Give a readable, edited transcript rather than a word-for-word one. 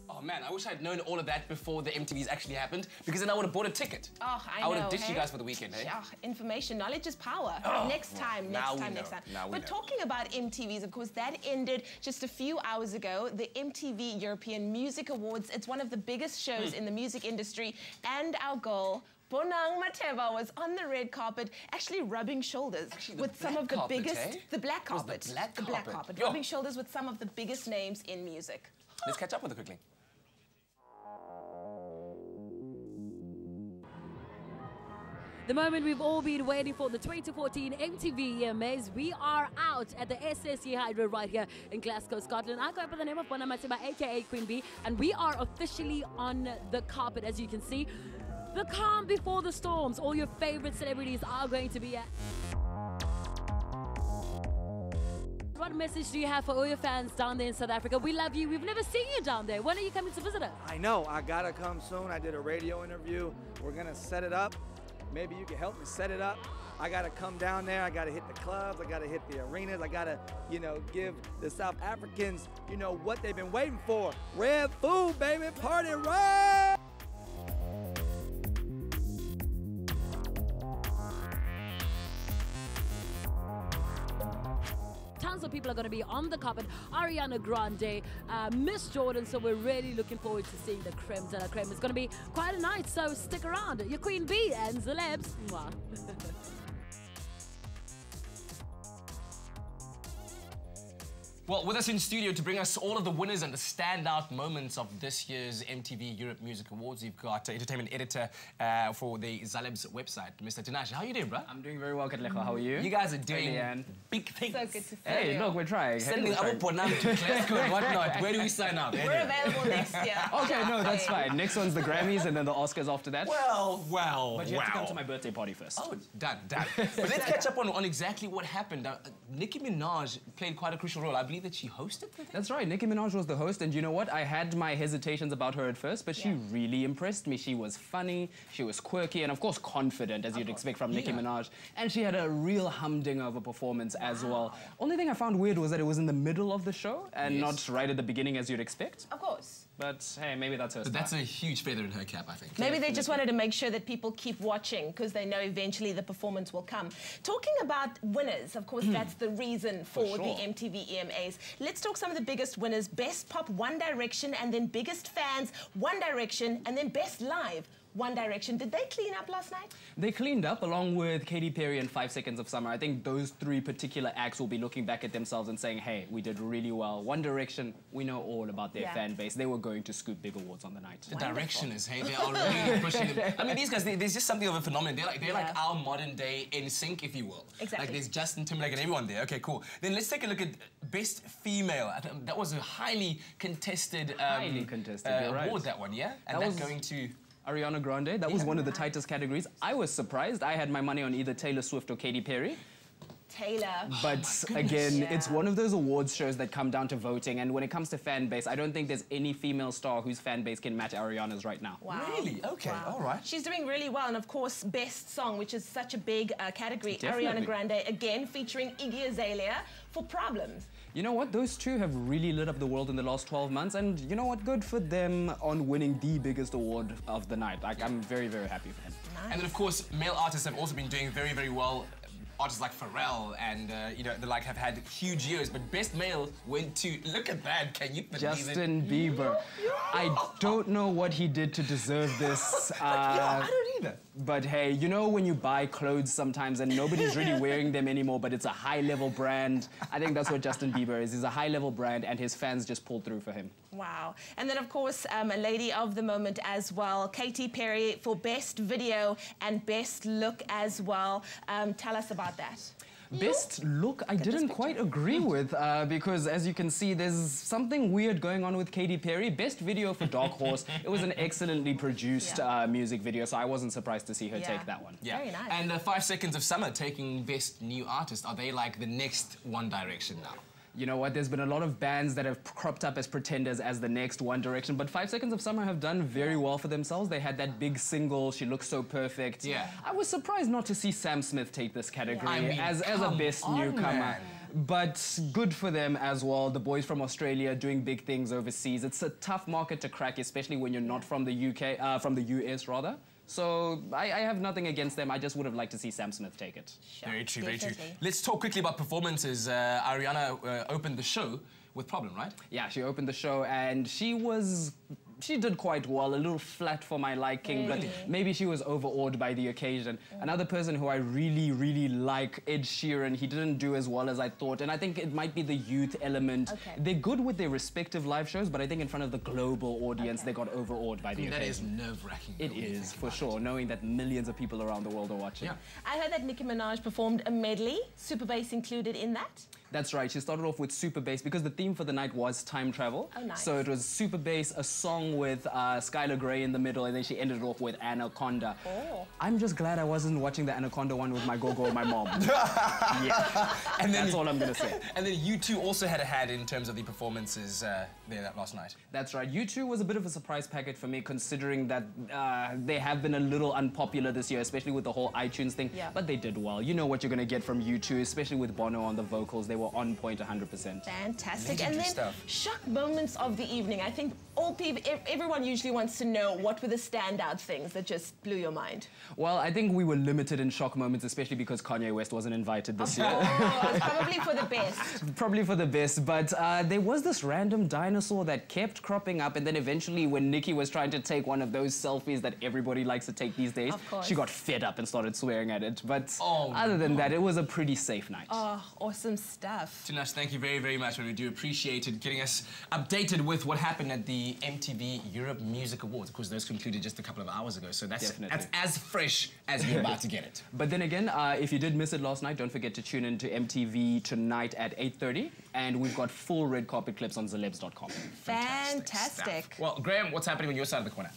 Oh man, I wish I'd known all of that before the MTVs actually happened, because then I would have bought a ticket. Oh, I know. would have ditched you guys for the weekend, eh? Yeah, information, knowledge is power. Oh, next time. But talking about MTVs, of course, that ended just a few hours ago. The MTV European Music Awards. It's one of the biggest shows in the music industry, and our girl Bonang Mateva was on the red carpet, actually rubbing shoulders with some of the biggest... The black carpet. The black carpet. Rubbing shoulders with some of the biggest names in music. Let's catch up with her quickly. The moment we've all been waiting for, the 2014 MTV EMAs. We are out at the SSE Hydro right here in Glasgow, Scotland. I go by the name of Bonang Mateva, aka Queen Bee, and we are officially on the carpet, as you can see. The calm before the storms. All your favorite celebrities are going to be at. What message do you have for all your fans down there in South Africa? We love you. We've never seen you down there. When are you coming to visit us? I know. I gotta come soon. I did a radio interview. We're gonna set it up. Maybe you can help me set it up. I gotta come down there. I gotta hit the clubs. I gotta hit the arenas. I gotta, give the South Africans, what they've been waiting for. Red food, baby. Party rock! Tons of people are going to be on the carpet. Ariana Grande, Miss Jordan. So we're really looking forward to seeing the creme de la creme. It's going to be quite a night, so stick around. Your Queen Bee and celebs. Mwah. Well, with us in studio to bring us all of the winners and the standout moments of this year's MTV Europe Music Awards, we've got entertainment editor for the Zaleb's website, Mr. Tinashe. How are you doing, bro? I'm doing very well, Katlego. How are you? You guys are doing big things. So good to see you. Hey, look, we're trying. Sending our Bonang to Glasgow and whatnot. Where do we sign up? We're available next year. Okay, no, that's fine. Next one's the Grammys and then the Oscars after that. But you have to come to my birthday party first. Oh, done. But let's catch up on exactly what happened. Nicki Minaj played quite a crucial role. I believe that she hosted the thing? That's right. Nicki Minaj was the host, and you know what? I had my hesitations about her at first, but she really impressed me. She was funny, she was quirky, and of course confident, as you'd expect from Nicki Minaj. And she had a real humdinger of a performance as well. Only thing I found weird was that it was in the middle of the show and not right at the beginning as you'd expect. Of course. But hey, maybe that's her style. That's a huge feather in her cap, I think. Maybe they just wanted to make sure that people keep watching because they know eventually the performance will come. Talking about winners, of course, that's the reason for the MTV EMAs. Let's talk some of the biggest winners. Best Pop, One Direction, and then Biggest Fans, One Direction, and then Best Live, One Direction. Did they clean up last night? They cleaned up along with Katy Perry and 5 Seconds of Summer. I think those three particular acts will be looking back at themselves and saying, hey, we did really well. One Direction, we know all about their fan base. They were going to scoop big awards on the night. The Directioners, hey, they are really pushing them. I mean, these guys, there's just something of a phenomenon. They're like our modern day NSYNC, if you will. Exactly. Like there's Justin Timberlake and everyone there. Okay, cool. Then let's take a look at Best Female. I think that was a highly contested, award, that one, yeah? And that's going to... Ariana Grande. That was one of the tightest categories. I was surprised. I had my money on either Taylor Swift or Katy Perry. Taylor. But again, it's one of those awards shows that come down to voting, and when it comes to fan base, I don't think there's any female star whose fan base can match Ariana's right now. Wow. Really? Okay, all right. She's doing really well, and of course, Best Song, which is such a big category. Definitely. Ariana Grande, again, featuring Iggy Azalea for Problems. You know what? Those two have really lit up the world in the last 12 months, and you know what? Good for them on winning the biggest award of the night. Like, I'm very, very happy for them. Nice. And then, of course, male artists have also been doing very, very well. Artists like Pharrell and, the like have had huge years, but Best Male went to, look at that, can you believe Justin Bieber. I don't know what he did to deserve this. I don't either. But hey, you know when you buy clothes sometimes and nobody's really wearing them anymore, but it's a high-level brand? I think that's what Justin Bieber is. He's a high-level brand, and his fans just pulled through for him. Wow. And then, of course, a lady of the moment as well, Katy Perry for Best Video and Best Look as well. Tell us about that. Best look, I didn't quite agree with because, as you can see, there's something weird going on with Katy Perry. Best video for Dark Horse. It was an excellently produced music video, so I wasn't surprised to see her take that one. Yeah. Very nice. And 5 Seconds of Summer taking Best New Artist. Are they like the next One Direction now? You know what, there's been a lot of bands that have cropped up as pretenders as the next One Direction, but 5 Seconds of Summer have done very well for themselves. They had that big single, She Looks So Perfect. Yeah. I was surprised not to see Sam Smith take this category as a best newcomer. Man. But good for them as well. The boys from Australia doing big things overseas. It's a tough market to crack, especially when you're not from the UK, from the US rather. So I have nothing against them. I just would have liked to see Sam Smith take it. Sure. Very true, very true. Let's talk quickly about performances. Ariana opened the show with Problem, right? Yeah, she opened the show and she did quite well, a little flat for my liking, but maybe she was overawed by the occasion. Another person who I really, really like, Ed Sheeran, he didn't do as well as I thought, and I think it might be the youth element. They're good with their respective live shows, but I think in front of the global audience, they got overawed by the occasion. That is nerve-wracking. It is, for sure, knowing that millions of people around the world are watching. Yeah. I heard that Nicki Minaj performed a medley, super bass included in that. That's right. She started off with super bass because the theme for the night was time travel. Oh, nice. So it was super bass, a song with Skylar Grey in the middle, and then she ended it off with Anaconda. Oh. I'm just glad I wasn't watching the Anaconda one with my go-go or my mom. Yeah. And then, that's all I'm going to say. And then U2 also had a hand in terms of the performances there that last night. That's right. U2 was a bit of a surprise packet for me, considering that they have been a little unpopular this year, especially with the whole iTunes thing. Yeah. But they did well. You know what you're going to get from U2, especially with Bono on the vocals. They were on point 100%. Fantastic. Legendary and then stuff. Shock moments of the evening. I think everyone usually wants to know what were the standout things that just blew your mind. Well, I think we were limited in shock moments, especially because Kanye West wasn't invited this year. Oh, it's probably for the best. Probably for the best, but there was this random dinosaur that kept cropping up, and then eventually when Nicki was trying to take one of those selfies that everybody likes to take these days, she got fed up and started swearing at it. But other than that, it was a pretty safe night. Oh, awesome stuff. Tinashe, thank you very, very much. We do appreciate it, getting us updated with what happened at the MTV Europe Music Awards. Of course, those concluded just a couple of hours ago, so that's as fresh as you're about to get it. But then again, if you did miss it last night, don't forget to tune in to MTV tonight at 8:30, and we've got full red carpet clips on celebs.com. Fantastic. Well, Graham, what's happening on your side of the corner?